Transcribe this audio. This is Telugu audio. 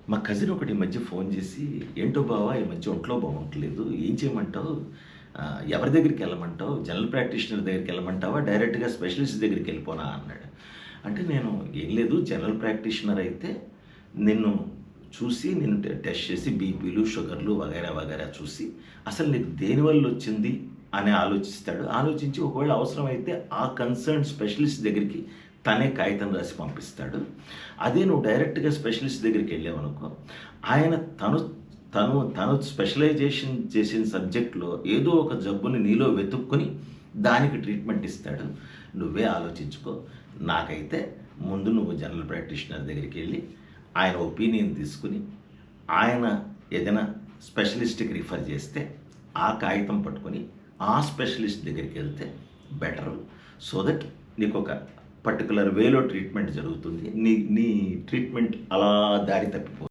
మా కజిన్ ఒకటి ఈ మధ్య ఫోన్ చేసి, "ఏంటో బావ ఈ మధ్య ఒంట్లో బాగుంటలేదు. ఏం చేయమంటావు? ఎవరి దగ్గరికెళ్ళమంటావు? General practitioner దగ్గరికెళ్ళమంటావా? డైరెక్ట్‌గా స్పెషలిస్ట్ దగ్గరికెళ్ళిపోనా?" అన్నాడు. అంటే నేను ఏం లేదు జనరల్ ప్రాక్టీషనర్ అయితే నిన్ను చూసి నిన్ను టెస్ట్ చేసి బీపీలు, షుగర్లు వగైరా వగైరా చూసి అసలు నీకు దేనివల్లొచ్చింది అని ఆలోచిస్తాడు. ఆలోచించి ఒకవేళ అవసరమైతే ఆ కన్సర్న్డ్ స్పెషలిస్ట్ దగ్గరికి తనే కాగితం రాసి పంపిస్తాడు. అదే నువ్వు డైరెక్ట్‌గా స్పెషలిస్ట్ దగ్గరికెళ్ళావనుకో, ఆయన తను స్పెషలైజేషన్ చేసిన సబ్జెక్ట్‌లో ఏదో ఒక జబ్బుని నీలో వెతుక్కొని దానికి ట్రీట్మెంట్ ఇస్తాడు. నువ్వే ఆలోచించుకో. నాకైతే ముందు నువ్వు జనరల్ ప్రాక్టీషనర్ దగ్గరికెళ్ళి ఆయన ఒపీనియన్ తీసుకొని, ఆయన ఏదైనా స్పెషలిస్ట్‌కి రిఫర్ చేస్తే, ఆ కాగితం పట్టుకొని ఆ స్పెషలిస్ట్ దగ్గరికెళ్తే బెటరు. సో దట్ నీకొక పర్టిక్యులర్ వేలో ట్రీట్మెంట్ జరుగుతుంది. నీ నీ ట్రీట్మెంట్ అలా దారి తప్పిపోదు.